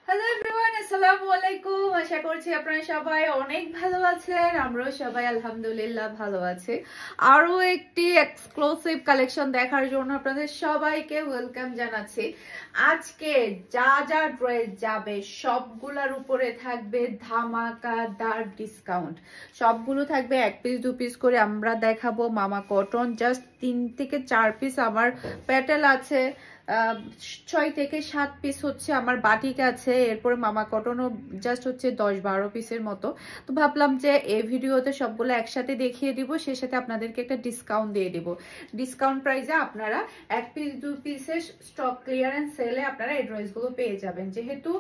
Hello everyone, আসসালামু আলাইকুম। আশা করছি আপনারা সবাই অনেক ভালো আছেন। আমরাও সবাই আলহামদুলিল্লাহ ভালো আছি। আরো একটি এক্সক্লুসিভ কালেকশন দেখার জন্য আপনাদের সবাইকে ওয়েলকাম জানাচ্ছি। আজকে যা যা ড্রেস যাবে সবগুলোর উপরে থাকবে ধামাকাদার ডিসকাউন্ট। সবগুলো থাকবে 1 পিস 2 পিস করে আমরা দেখাবো। মামা কটন জাস্ট 3 থেকে 4 পিস আমার প্যাটেল আছে, 6 থেকে 7 পিস হচ্ছে আমার বাটিক আছে, এরপরে মামা কটনও জাস্ট হচ্ছে 10-12 পিসের মতো। তো ভাবলাম যে এই ভিডিওতে সবগুলো একসাথে দেখিয়ে দিব, সেই সাথে আপনাদেরকে একটা ডিসকাউন্ট দিয়ে দিব। ডিসকাউন্ট প্রাইসে আপনারা 1 পিস 2 পিসের স্টক ক্লিয়ারেন্স সেলে আপনারা এই ড্রেসগুলো পেয়ে যাবেন। যেহেতু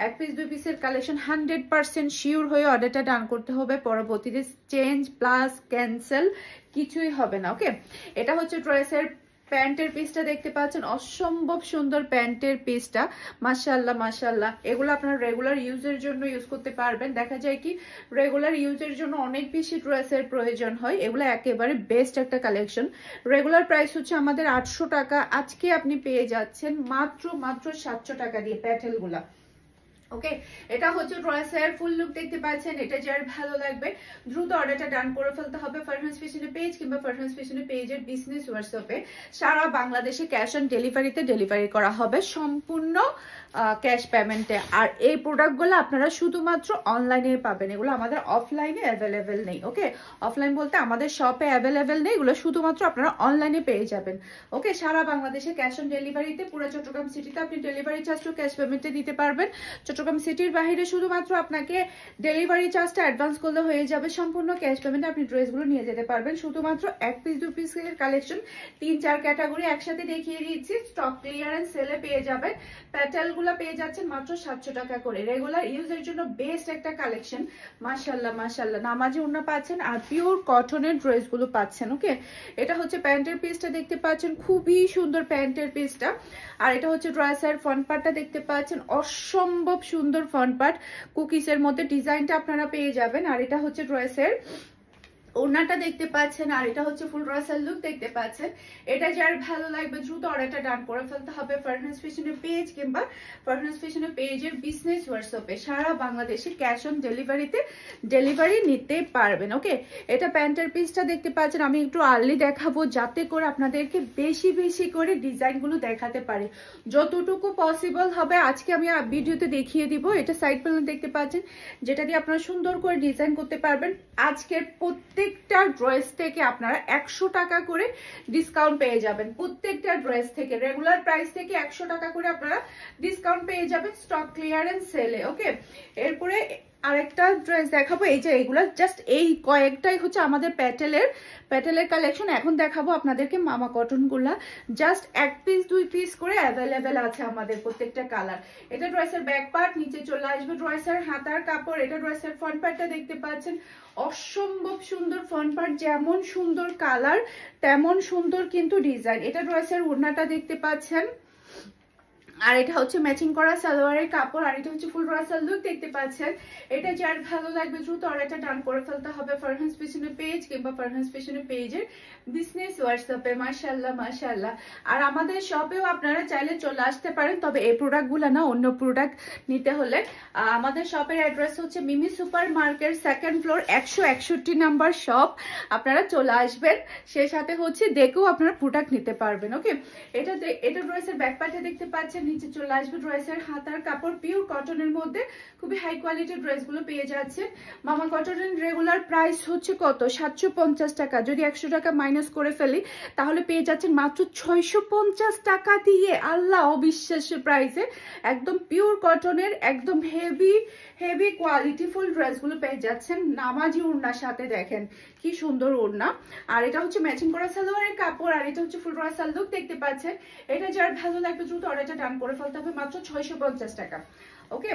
1 পিস 2 পিসের কালেকশন 100% শিওর হয়ে অর্ডারটা ডান করতে হবে, পরবর্তীতে চেঞ্জ প্লাস ক্যান্সেল কিছুই হবে না। ওকে, এটা হচ্ছে ড্রেসের প্যান্টের পিসটা দেখতে পাচ্ছেন, অসম্ভব সুন্দর প্যান্টের পিসটা। মাশাআল্লাহ মাশাআল্লাহ, এগুলো আপনারা রেগুলার ইউজের জন্য ইউজ করতে পারবেন। দেখা যায় কি রেগুলার ইউজের জন্য অনেক বেশি ড্রেসের প্রয়োজন হয়, এগুলো একেবারে বেস্ট একটা কালেকশন। রেগুলার প্রাইস হচ্ছে আমাদের 800 টাকা, আজকে আপনি পেয়ে যাচ্ছেন মাত্র 700 টাকা দিয়ে প্যাটেলগুলা। ওকে, এটা হচ্ছে ড্রেসের ফুল লুক দেখতে পাচ্ছেন। এটা যার ভালো লাগবে দ্রুত অর্ডারটা ডান করে ফেলতে হবে ফারহানস ফ্যাশনের পেজ কিংবা ফারহানস ফ্যাশনের পেজের বিজনেস হোয়াটসঅ্যাপে। সারা বাংলাদেশে ক্যাশ অন ডেলিভারিতে ডেলিভারি করা হবে, সম্পূর্ণ ক্যাশ পেমেন্টে। আর এই প্রোডাক্টগুলো আপনারা শুধুমাত্র অনলাইনে পাবেন, এগুলো আমাদের অফলাইনে অ্যাভেলেবেল নেই। ওকে, অফলাইন বলতে আমাদের শপে অ্যাভেলেবেল নেই, এগুলো শুধুমাত্র আপনারা অনলাইনে পেয়ে যাবেন। ওকে, সারা বাংলাদেশে ক্যাশ অন ডেলিভারিতে, পুরো চট্টগ্রাম সিটিতে আপনি ডেলিভারি চার্জও ক্যাশ পেমেন্টে দিতে পারবেন। চট্টগ্রাম সিটির বাইরে শুধুমাত্র আপনাকে ডেলিভারি চার্জটা অ্যাডভান্স করলে হয়ে যাবে, সম্পূর্ণ ক্যাশ পেমেন্টে আপনি ড্রেসগুলো নিয়ে যেতে পারবেন। শুধুমাত্র 1 পিস 2 পিসের কালেকশন 3-4 ক্যাটাগরি একসাথে দেখিয়ে দিচ্ছি, স্টক ক্লিয়ারেন্স সেলে পেয়ে যাবেন। প্যাটেলগুলো পেয়ে যাচ্ছেন মাত্র 700 টাকা করে। রেগুলার ইউজের জন্য বেস্ট একটা কালেকশন। মাশাআল্লাহ মাশাআল্লাহ, নামাজি ওড়না পাচ্ছেন আর পিওর কটনের ড্রেসগুলো পাচ্ছেন। ওকে, এটা হচ্ছে প্যান্টের পিসটা দেখতে পাচ্ছেন, খুবই সুন্দর প্যান্টের পিসটা। আর এটা হচ্ছে ড্রেসের ফ্রন্ট পার্টটা দেখতে পাচ্ছেন, অসম্ভব সুন্দর ফ্রন্ট পার্ট, কুকিজের মধ্যে ডিজাইনটা আপনারা পেয়ে যাবেন। আর এটা হচ্ছে ড্রেসের ওড়নাটা দেখতে পাচ্ছেন, আর এটা হচ্ছে ফুল ড্রেসের লুক দেখতে পাচ্ছেন। এটা যার ভালো লাগবে দ্রুত অর্ডারটা ডান করে ফেলতে হবে ফারহানস ফ্যাশনের পেজ কিংবা ফারহানস ফ্যাশনের পেজের বিজনেস হোয়াটসঅ্যাপে। সারা বাংলাদেশে ক্যাশ অন ডেলিভারিতে ডেলিভারি নিতে পারবেন। ওকে, এটা প্যান্টের পিসটা দেখতে পাচ্ছেন, আমি একটু আর্লি দেখাবো যাতে করে আপনাদেরকে বেশি বেশি করে ডিজাইনগুলো দেখাতে পারি, যতটুকু পসিবল হবে আজকে আমি ভিডিওতে দেখিয়ে দিব। এটা সাইড প্যানেল দেখতে পাচ্ছেন, যেটা দিয়ে আপনারা সুন্দর করে ডিজাইন করতে পারবেন। আজকের প্রত্যেকটা ড্রেস থেকে আপনারা 100 টাকা করে ডিসকাউন্ট পেয়ে যাবেন। প্রত্যেকটা ড্রেস থেকে রেগুলার প্রাইস থেকে 100 টাকা করে আপনারা ডিসকাউন্ট পেয়ে যাবেন স্টক ক্লিয়ারেন্স সেলে। ওকে, এরপরে আরেকটা ড্রেস দেখাবো। এই যে এগুলা জাস্ট এই কয়েকটাই হচ্ছে আমাদের প্যাটেলের কালেকশন। এখন দেখাবো আপনাদেরকে মামা কটন গুলা, জাস্ট 1 পিস 2 পিস করে অ্যাভেলেবেল আছে আমাদের প্রত্যেকটা কালার। এটা ড্রেসের ব্যাক পার্ট, নিচে চলে আসবে ড্রেসের হাতার কাপড়। এটা ড্রেসের ফ্রন্ট পার্টটা দেখতে পাচ্ছেন, অসম্ভব সুন্দর ফ্রন্ট পার্ট, যেমন সুন্দর কালার তেমন সুন্দর কিন্তু ডিজাইন। এটা ড্রেসের ওড়নাটা দেখতে পাচ্ছেন, আর এটা হচ্ছে ম্যাচিং করা সালোয়ারের কাপড়। আর এটা হচ্ছে ফুল ড্রেসের লুক দেখতে পাচ্ছেন। এটা যার ভালো লাগবে দ্রুত অর্ডারটা ডান করে ফেলতে হবে ফারহানস ফ্যাশনের পেজ কিংবা ফারহানস ফ্যাশনের পেজের বিজনেস হোয়াটসঅ্যাপে। মাশাআল্লাহ মাশাআল্লাহ। আর আমাদের শপেও আপনারা চাইলে চলে আসতে পারেন, তবে এই প্রোডাক্টগুলো না, অন্য প্রোডাক্ট নিতে হলে আমাদের শপের অ্যাড্রেস হচ্ছে Mimi super market, 2nd floor, 161 number shop. আপনারা চলে আসবেন, সেই সাথে হচ্ছে দেখেও আপনারা প্রোডাক্ট নিতে পারবেন। ওকে, এটা ড্রেসের ব্যাক পার্টে দেখতে পাচ্ছেন, নিচে চলে আসবে ড্রেসের হাতার কাপড়, পিওর কটনের মধ্যে খুবই হাই কোয়ালিটির ড্রেসগুলো পেয়ে যাচ্ছে। মামা কটনের রেগুলার প্রাইস হচ্ছে কত, 750 টাকা। যদি 100 টাকা মাইনাস করে ফেলি তাহলে পেয়ে যাচ্ছেন মাত্র 650 টাকা দিয়ে। আল্লাহ, অবিশ্বাস্য প্রাইসে একদম পিওর কটনের একদম হেভি হেভি কোয়ালিটিফুল ড্রেসগুলো পেয়ে যাচ্ছেন নামাজি ওড়নার সাথে। দেখেন কি সুন্দর ওড়না। আর এটা হচ্ছে ম্যাচিং করা সালোয়ারের কাপড়, আর এটা হচ্ছে ফুল ড্রেসের লুক দেখতে পাচ্ছেন। এটা যার ভালো লাগবে দ্রুত অর্ডারটা ডান করে ফেলতে হবে মাত্র 650 টাকা। ওকে,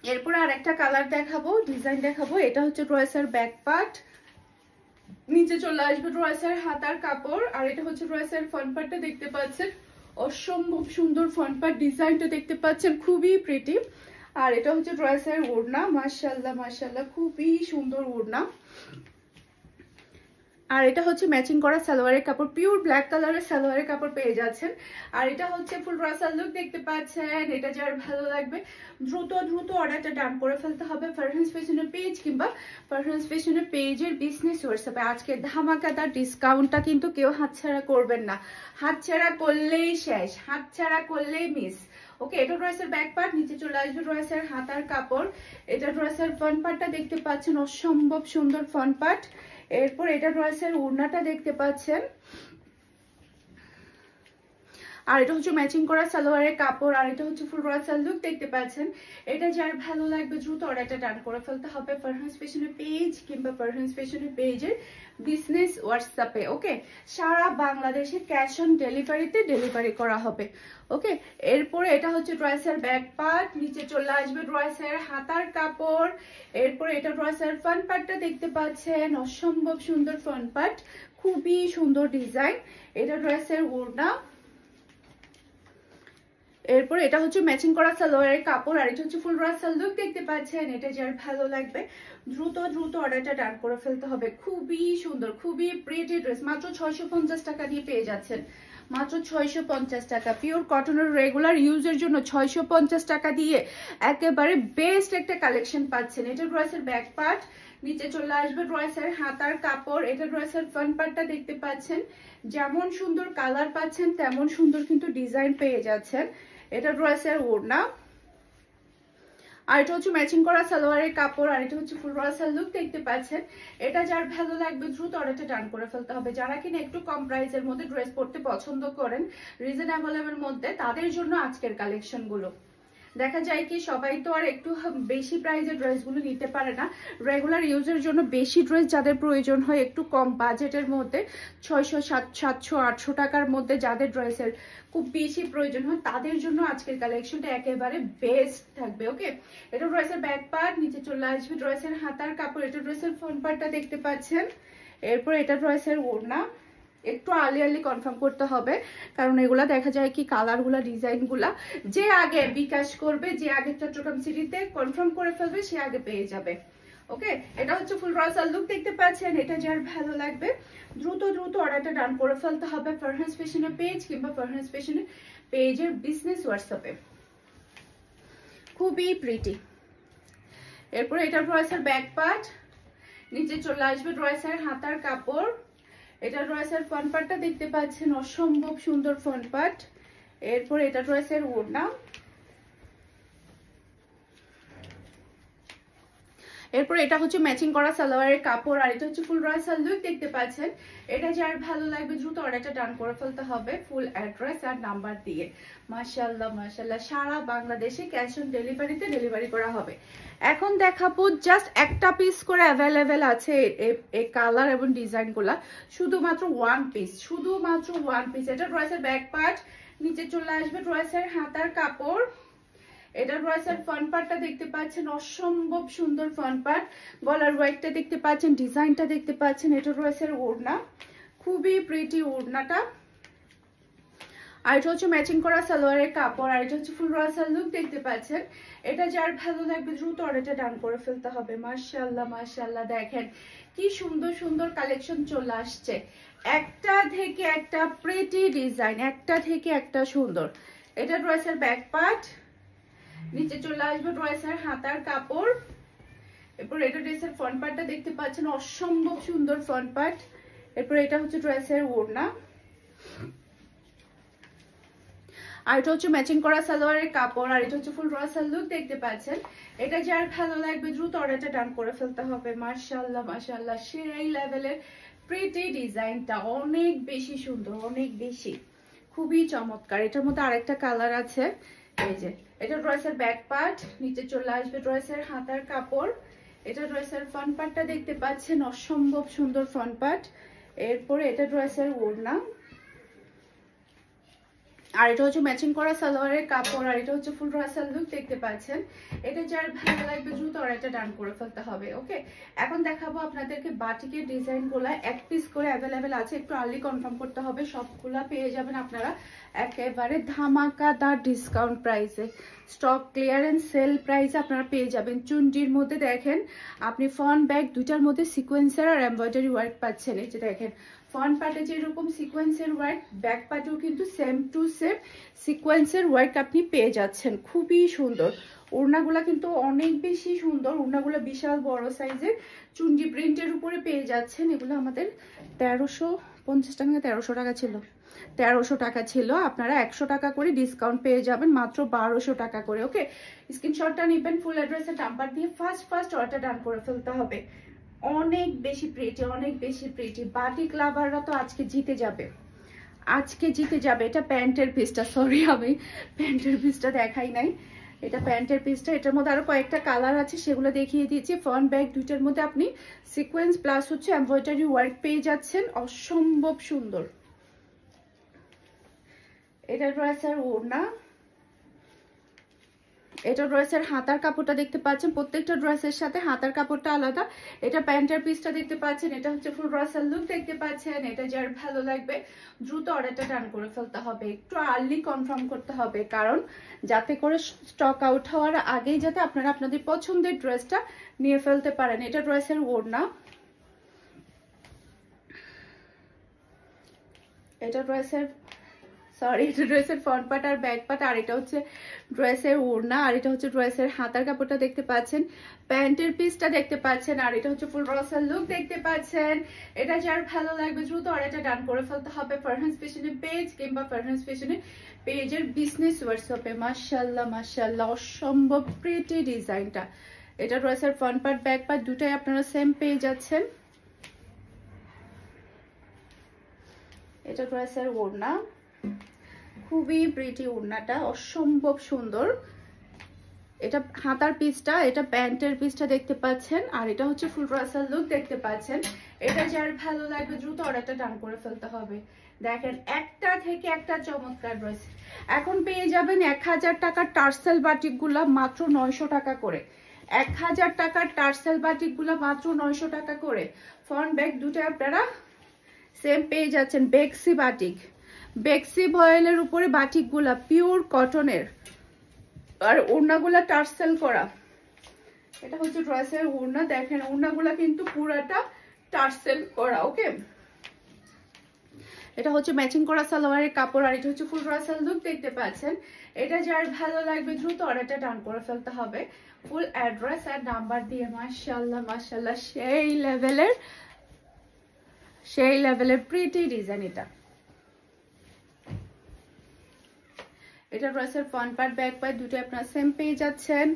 এরপর আর একটা কালার দেখাবো, ডিজাইন দেখাবো। এটা হচ্ছে ড্রেসের ব্যাক পার্ট, নিচে চলে আসবে ড্রেসের হাতার কাপড়। আর এটা হচ্ছে ড্রেসের ফ্রন্ট পার্টটা দেখতে পাচ্ছেন, অসম্ভব সুন্দর ফ্রন্ট পার্ট, ডিজাইনটা দেখতে পাচ্ছেন খুবই প্রিটি। আর এটা হচ্ছে ড্রেসের ওড়না, মাশাআল্লাহ মাশাআল্লাহ, খুবই সুন্দর ওড়না। আর এটা হচ্ছে ম্যাচিং করা সালোয়ারের কাপড়, পিওর ব্ল্যাক কালারের সালোয়ারের কাপড় পেয়ে যাচ্ছেন। আর এটা হচ্ছে ফুল রাসাল লুক দেখতে পাচ্ছেন। এটা যার ভালো লাগবে দ্রুত দ্রুত অর্ডারটা ডান করে ফেলতে হবে ফারহানস ফ্যাশনের পেজ কিংবা ফারহানস ফ্যাশনের পেজের বিজনেস হোয়াটসঅ্যাপে। আজকে ধামাকাদার ডিসকাউন্টটা কিন্তু কেউ হাতছাড়া করবেন না, হাতছাড়া করলেই শেষ, হাতছাড়া করলেই মিস। ওকে, এটা ড্রেসের ব্যাক পার্ট, নিচে চলে আসবে ড্রেসের হাতার কাপড়। এটা ড্রেসের ফ্রন্ট পার্টটা দেখতে পাচ্ছেন, অসম্ভব সুন্দর ফ্রন্ট পার্ট। এরপর এটা ড্রেসের ওড়নাটা দেখতে পাচ্ছেন। আর এটা হচ্ছে ম্যাচিং করা সালোয়ারের কাপড়। আর এটা হচ্ছে ফুল রাসাল লুক দেখতে পাচ্ছেন। এটা যার ভালো লাগবে দ্রুত অর্ডারটা ডান করে ফেলতে হবে ফারহানস ফ্যাশনের পেজ কিংবা ফারহানস ফ্যাশনের পেজের বিজনেস হোয়াটসঅ্যাপে। ওকে, সারা বাংলাদেশে ক্যাশ অন ডেলিভারিতে ডেলিভারি করা হবে। ওকে, এরপরে এটা হচ্ছে ড্রেসের ব্যাক পার্ট, নিচে চলে আসবে ড্রেসের হাতার কাপড়। এরপরে এটা ড্রেসের ফ্রন্ট পার্টটা দেখতে পাচ্ছেন, অসম্ভব সুন্দর ফ্রন্ট পার্ট, খুবই সুন্দর ডিজাইন। এটা ড্রেসের ওড়না। এরপর এটা হচ্ছে ম্যাচিং করা সালোয়ারের কাপড়। আর এটা হচ্ছে ফুল রাসাল লুক দেখতে পাচ্ছেন। এটা যার ভালো লাগবে দ্রুত দ্রুত অর্ডারটা ডান করে ফেলতে হবে। খুবই সুন্দর, খুবই প্রিটি ড্রেস, মাত্র 650 টাকা দিয়ে পেয়ে যাচ্ছেন, মাত্র 650 টাকা। পিওর কটনের রেগুলার ইউজের জন্য 650 টাকা দিয়ে একেবারে বেস্ট একটা কালেকশন পাচ্ছেন। এটা ড্রেসের ব্যাক পার্ট, নিচে চলে আসবে ড্রেসের হাতার কাপড়। এটা ড্রেসের ফ্রন্ট পার্টটা দেখতে পাচ্ছেন, যেমন সুন্দর কালার পাচ্ছেন তেমন সুন্দর কিন্তু ডিজাইন পেয়ে যাচ্ছেন। এটা ড্রেসের ওড়না। আর এটা হচ্ছে ম্যাচিং করা সালোয়ারের কাপড়। আর এটা হচ্ছে ফুল রাসাল লুক দেখতে পাচ্ছেন। এটা যার ভালো লাগবে দ্রুত অর্ডারটা ডান করে ফেলতে হবে। যারা কিনা একটু কম প্রাইসের মধ্যে ড্রেস পরতে পছন্দ করেন, রিজনেবলের মধ্যে, তাদের জন্য আজকের কালেকশন গুলো। দেখা যায় কি সবাই তো আর একটু বেশি প্রাইসের ড্রেসগুলো নিতে পারে না। রেগুলার ইউজের জন্য বেশি ড্রেস যাদের প্রয়োজন হয়, একটু কম বাজেটের মধ্যে 600, 700, 800 টাকার মধ্যে যাদের ড্রেসের খুব বেশি প্রয়োজন হয়, তাদের জন্য আজকের কালেকশনটা একেবারে বেস্ট থাকবে। ওকে, এটা ড্রেসের ব্যাক পার্ট, নিচে চলে আসবে ড্রেসের হাতার কাপড়। এটা ড্রেসের ফ্রন্ট পার্টটা দেখতে পাচ্ছেন। এরপর এটা ড্রেসের ওড়না। একটু আর্লি কনফার্ম করতে হবে, কারণ এগুলা দেখা যায় কি কালারগুলা, ডিজাইনগুলা যে আগে বিকাশ করবে, যে আগে চট্টগ্রাম সিটিতে কনফার্ম করে ফেলবে, সে আগে পেয়ে যাবে। ওকে, এটা হচ্ছে ফুল রাসাল লুক দেখতে পাচ্ছেন। এটা যার ভালো লাগবে দ্রুত দ্রুত অর্ডারটা ডান করে ফেলতে হবে ফারহানস ফ্যাশনের পেজ কিংবা ফারহানস ফ্যাশনের পেজের বিজনেস হোয়াটসঅ্যাপে। খুবই প্রিটি। এরপরে এটা ড্রেসের ব্যাক পার্ট, নিচে চলে আসবে ড্রেসের হাতার কাপড়। এটা ড্রেসের ফ্রন্ট পার্টটা দেখতে পাচ্ছেন, অসম্ভব সুন্দর ফ্রন্ট পার্ট। এরপর এটা ড্রেসের ওড়না। এরপর এটা হচ্ছে ম্যাচিং করা সালোয়ারের কাপড়। আর এটা হচ্ছে ফুল রাসাল লুক দেখতে পাচ্ছেন। এটা যার ভালো লাগবে দ্রুত অর্ডারটা ডান করে ফেলতে হবে ফুল অ্যাড্রেস আর নাম্বার দিয়ে। মাশাআল্লাহ মাশাআল্লাহ, সারা বাংলাদেশে ক্যাশ অন ডেলিভারিতে ডেলিভারি করা হবে। এখন দেখাবো জাস্ট একটা পিস করে অ্যাভেলেবেল আছে এই কালার এবং ডিজাইনগুলা, শুধুমাত্র ওয়ান পিস, শুধুমাত্র ওয়ান পিস। এটা ড্রেসের ব্যাক পার্ট, নিচে চলে আসবে ড্রেসের হাতার কাপড়। এটা ড্রেসের ফ্রন্ট পার্টটা দেখতে পাচ্ছেন, অসম্ভব সুন্দর ফ্রন্ট পার্ট। গলার ওয়ার্কটা দেখতে পাচ্ছেন, ডিজাইনটা দেখতে পাচ্ছেন। এটা ড্রেসের ওড়না, খুবই প্রিটি ওড়নাটা। আর এটা হচ্ছে ম্যাচিং করা সালোয়ারের কাপড়। আর এটা হচ্ছে ফুল রাসাল লুক দেখতে পাচ্ছেন। এটা যার ভালো লাগবে দ্রুত অর্ডারটা ডান করে ফেলতে হবে। মাশাআল্লাহ মাশাআল্লাহ, দেখেন কি সুন্দর সুন্দর কালেকশন চলে আসছে, একটা থেকে একটা প্রিটি ডিজাইন, একটা থেকে একটা সুন্দর। এটা ড্রেসের ব্যাক পার্ট, নিচে চলে আসবে ড্রেসের হাতার কাপড়। এরপর এটা ড্রেসের ফ্রন্ট পার্টটা দেখতে পাচ্ছেন, অসম্ভব সুন্দর ফ্রন্ট পার্ট। এরপর এটা হচ্ছে ড্রেসের ওড়না। আর এটা হচ্ছে ম্যাচিং করা সালোয়ারের কাপড়। আর এটা হচ্ছে ফুল রাসাল লুক দেখতে পাচ্ছেন। এটা যার ভালো লাগবে দ্রুত অর্ডারটা ডান করে ফেলতে হবে। মাশাআল্লাহ মাশাআল্লাহ, সেই লেভেলের প্রিটি ডিজাইনটা অনেক বেশি সুন্দর, অনেক বেশি, খুবই চমৎকার। এটার মধ্যে আরেকটা কালার আছে, এই যে। এটা ড্রেসের ব্যাক পার্ট, নিচে চলে আসবে ড্রেসের হাতার কাপড়। এটা ড্রেসের ফ্রন্ট পার্টটা দেখতে পাচ্ছেন, অসম্ভব সুন্দর ফ্রন্ট পার্ট। এরপরে এটা ড্রেসের ওড়না। আর এটা হচ্ছে ম্যাচিং করা সালোয়ারের কাপড়, আর এটা হচ্ছে ফুল রাসাল লুক দেখতে পাচ্ছেন। এটা যার ভালো লাগবে দ্রুত অর্ডারটা ডান করে ফেলতে হবে। ওকে, এখন দেখাবো আপনাদেরকে বাটিকের ডিজাইনগুলো, এক পিস করে অ্যাভেলেবেল আছে, একটু আর্লি কনফার্ম করতে হবে। সবগুলা পেয়ে যাবেন আপনারা একেবারে ধামাকাদার ডিসকাউন্ট প্রাইসে, স্টক ক্লিয়ারেন্স সেল প্রাইসে আপনারা পেয়ে যাবেন। চুনজির মধ্যে দেখেন আপনি ফ্রন্ট ব্যাক দুইটার মধ্যে সিকোয়েন্সার আর এমব্রয়ডারি ওয়ার্ক পাচ্ছেন। এই যে দেখেন ফ্রন্ট পার্টে যেরকম সিকোয়েন্সের ওয়ার্ক, ব্যাক পার্টেও কিন্তু সেম টু সেম সিকোয়েন্সের ওয়ার্ক আপনি পেয়ে যাচ্ছেন। খুবই সুন্দর ওড়নাগুলা, কিন্তু অনেক বেশি সুন্দর ওড়নাগুলো, বিশাল বড় সাইজের চুনজি প্রিন্টের উপরে পেয়ে যাচ্ছেন। এগুলো আমাদের 1350 টাকা, 1300 টাকা ছিল, 1300 টাকা ছিল। আপনারা 100 টাকা করে ডিসকাউন্ট পেয়ে যাবেন মাত্র 1200 টাকা করে। ওকে, স্ক্রিনশটটা নেবেন, ফুল অ্যাড্রেসের নাম্বার দিয়ে ফার্স্ট অর্ডার ডান করে ফেলতে হবে। অনেক বেশি প্রিটি, অনেক বেশি প্রিটি। বাটিক লাভাররা তো আজকে জিতে যাবে, আজকে জিতে যাবে। এটা প্যান্টের পিসটা, সরি আমি প্যান্টের পিসটা দেখাই নাই, এটা প্যান্টের পিসটা। এটার মধ্যে আরো কয়েকটা কালার আছে, সেগুলো দেখিয়ে দিয়েছি। ফ্রন্ট ব্যাক দুইটার মধ্যে আপনি সিকোয়েন্স প্লাস হচ্ছে এমব্রয়ডারি ওয়ার্ক পেয়ে যাচ্ছেন, অসম্ভব সুন্দর। এটা ড্রেসের ওড়না, এটা ড্রেসের হাতার কাপড়টা দেখতে পাচ্ছেন, প্রত্যেকটা ড্রেসের সাথে হাতার কাপড়টা আলাদা। এটা প্যান্টের পিসটা দেখতে পাচ্ছেন, এটা হচ্ছে ফুল রাসাল লুক দেখতে পাচ্ছেন। এটা যার ভালো লাগবে দ্রুত অর্ডারটা ডান করে ফেলতে হবে, একটু আর্লি কনফার্ম করতে হবে, কারণ যাতে করে স্টক আউট হওয়ার আগেই যাতে আপনারা আপনাদের পছন্দের ড্রেসটা নিয়ে ফেলতে পারেন। এটা ড্রেসের ওড়না, এটা ড্রেসের এটা ড্রেসের ফ্রন্ট পার্ট আর ব্যাক পার্ট, আর এটা হচ্ছে ড্রেসের ওড়না, আর এটা হচ্ছে ড্রেসের হাতার কাপড়টা দেখতে পাচ্ছেন, প্যান্টের পিসটা দেখতে পাচ্ছেন, আর এটা হচ্ছে ফুল রাসাল লুক দেখতে পাচ্ছেন। এটা যার ভালো লাগবে দ্রুত অর্ডারটা ডান করে ফেলতে হবে ফারহানস ফ্যাশনের পেজ কিংবা ফারহানস ফ্যাশনের পেজের বিজনেস হোয়াটসঅ্যাপে। মাশাআল্লাহ মাশাআল্লাহ, অসম্ভব প্রিটি ডিজাইনটা। এটা ড্রেসের ফ্রন্ট পার্ট ব্যাক পার্ট দুটাই আপনারা সেম পেয়ে যাচ্ছেন। এটা ড্রেসের ওড়না, খুবই প্রিটি ওড়নাটা, অসম্ভব সুন্দর। এটা হাতার পিসটা, এটা প্যান্টের পিসটা দেখতে পাচ্ছেন, আর এটা হচ্ছে ফুল রাসাল লুক দেখতে পাচ্ছেন। এটা যার ভালো লাগবে দ্রুত অর্ডারটা ডান করে ফেলতে হবে। দেখেন একটা থেকে একটা চমৎকার ড্রেস। এখন পেয়ে যাবেন 1000 টাকার টার্সেল বাটিক গুলা মাত্র 900 টাকা করে। 1000 টাকার টার্সেল বাটিক গুলা মাত্র 900 টাকা করে। ফ্রন্ট ব্যাক দুটো আপনারা সেম পেয়ে যাচ্ছেন। বেক্সি বাটিক, বেক্সি ভয়েলের উপরে বাটিক গুলা পিওর কটনের, আর ওড়নাগুলা টার্সেল করা। এটা হচ্ছে ড্রেসের ওড়না, দেখেন ওড়নাগুলা কিন্তু পুরাটা টার্সেল করা। ওকে, এটা হচ্ছে ম্যাচিং করা সালোয়ারের কাপড়, আর এটা হচ্ছে ফুল রাসাল লুক দেখতে পাচ্ছেন। এটা যার ভালো লাগবে দ্রুত অর্ডারটা ডান করে ফেলতে হবে ফুল অ্যাড্রেস আর নাম্বার দিয়ে। মাশাআল্লাহ মাশাআল্লাহ, সেই লেভেলের প্রিটি ডিজাইন এটা। এটা ড্রেসের ফ্রন্ট পার্ট ব্যাক পার্ট দুটো আপনারা সেম পেয়ে যাচ্ছেন।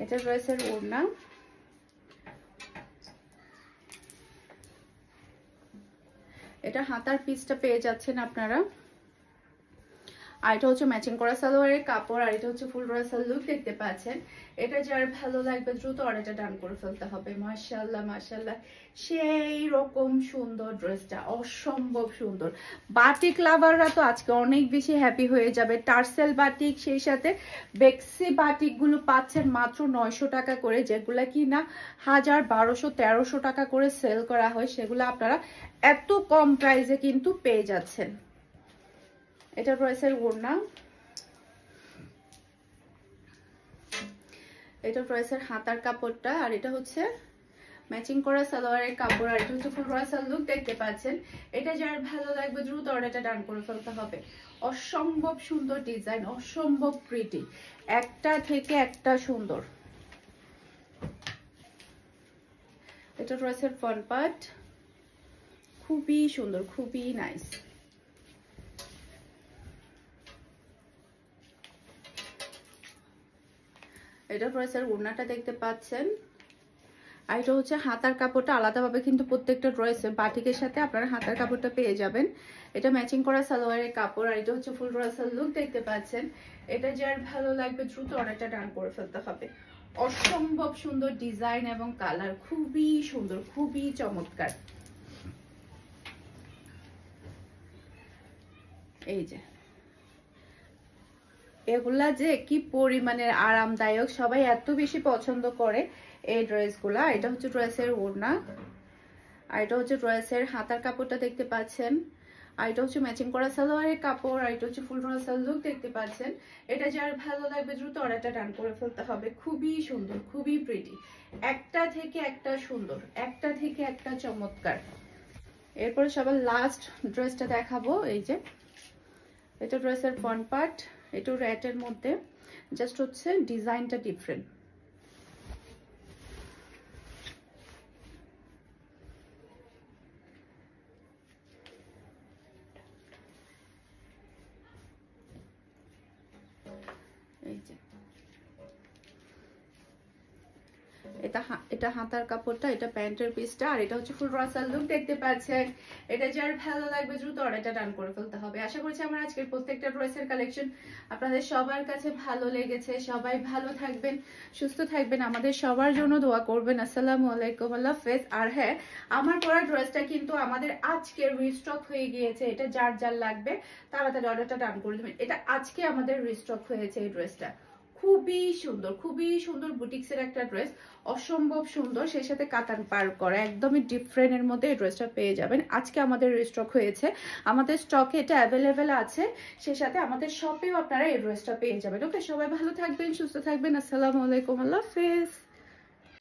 এটা ড্রেসের ওড়না, এটা হাতার পিসটা পেয়ে যাচ্ছেন আপনারা, আর এটা হচ্ছে ম্যাচিং করা সালোয়ারের কাপড়, আর এটা হচ্ছে ফুল রাসাল লুক দেখতে পাচ্ছেন। এটা যার ভালো লাগবে দ্রুত অর্ডারটা ডান করে ফেলতে হবে। মাশাআল্লাহ মাশাআল্লাহ, সেই রকম সুন্দর ড্রেসটা, অসম্ভব সুন্দর। বাটিক লাভাররা তো আজকে অনেক বেশি হ্যাপি হয়ে যাবে। টার্সেল বাটিক, সেই সাথে বেক্সি বাটিক গুলো পাচ্ছেন মাত্র 900 টাকা করে, যেগুলা কি না 1000, 1200, 1300 টাকা করে সেল করা হয়, সেগুলো আপনারা এত কম প্রাইসে কিন্তু পেয়ে যাচ্ছেন। এটা ড্রেসের ওড়না, এটা ড্রেসের হাতার কাপড়টা, আর এটা হচ্ছে ম্যাচিং করা সালোয়ারের কাপড়, আর এটা হচ্ছে ফুল রাসাল লুক দেখতে পাচ্ছেন। এটা যার ভালো লাগবে দ্রুত অর্ডারটা ডান করে ফেলতে হবে। অসম্ভব সুন্দর ডিজাইন, অসম্ভব প্রিটি, একটা থেকে একটা সুন্দর। এটা ড্রেসের ফ্রন্ট পার্ট, খুবই সুন্দর, খুবই নাইস। এটা ড্রেসের ওড়নাটা দেখতে পাচ্ছেন, আর এটা হচ্ছে হাতার কাপড়টা আলাদাভাবে কিন্তু প্রত্যেকটা ড্রেসে বাটিকের সাথে আপনারা হাতার কাপড়টা পেয়ে যাবেন। এটা ম্যাচিং করা সালোয়ারের কাপড়, আর এটা হচ্ছে ফুল রাসাল লুক দেখতে পাচ্ছেন। এটা যার ভালো লাগবে দ্রুত অর্ডারটা ডান করে ফেলতে হবে। অসম্ভব সুন্দর ডিজাইন এবং কালার, খুবই সুন্দর, খুবই চমৎকার। এই যে এগুলা যে কি পরিমাণের আরামদায়ক, সবাই এত বেশি পছন্দ করে এই ড্রেসগুলা। এটা হচ্ছে ড্রেসের ওড়না, আর এটা হচ্ছে ড্রেসের হাতার কাপড়টা দেখতে পাচ্ছেন, আর এটা হচ্ছে ম্যাচিং করা সালোয়ারের কাপড়, আর এটা হচ্ছে ফুল রাসাল লুক দেখতে পাচ্ছেন। এটা যার ভালো লাগবে দ্রুত অর্ডারটা ডান করে ফেলতে হবে। খুবই সুন্দর, খুবই প্রিটি, একটা থেকে একটা সুন্দর, একটা থেকে একটা চমৎকার। এরপরে সবার লাস্ট ড্রেসটা দেখাবো। এই যে এটা ড্রেসের ফ্রন্ট পার্ট, এটা রেটের মধ্যে, জাস্ট হচ্ছে ডিজাইনটা ডিফারেন্ট। এই যে এটা হাতার কাপড়টা, এটা প্যান্টের পিসটা, আর এটা হচ্ছে ফুল রাসাল লুক দেখতে পাচ্ছেন। এটা যার ভালো লাগবে দ্রুত অর্ডারটা ডান করে ফেলতে হবে। আশা করছি আমার আজকের প্রত্যেকটা ড্রেসের কালেকশন আপনাদের সবার কাছে ভালো লেগেছে। সবাই ভালো থাকবেন, সুস্থ থাকবেন, আমাদের সবার জন্য দোয়া করবেন। আসসালামু আলাইকুম, আল্লাহ হাফেজ। আর হ্যাঁ, আমার পরা ড্রেসটা কিন্তু আমাদের আজকে রিস্টক হয়ে গিয়েছে। এটা যার যার লাগবে তাড়াতাড়ি অর্ডারটা ডান করে দেবেন। এটা আজকে আমাদের রিস্টক হয়েছে এই ড্রেসটা। খুবই সুন্দর, খুবই সুন্দর বুটিক্সের একটা ড্রেস, অসম্ভব সুন্দর, সেই সাথে কাতান পার করা, একদমই ডিফারেন্টের মধ্যে এই ড্রেসটা পেয়ে যাবেন। আজকে আমাদের রিস্টক হয়েছে, আমাদের স্টকে এটা অ্যাভেলেবেল আছে, সেই সাথে আমাদের শপেও আপনারা এই ড্রেসটা পেয়ে যাবেন। ওকে, সবাই ভালো থাকবেন, সুস্থ থাকবেন। আসসালামু আলাইকুম, আল্লাহ হাফেজ।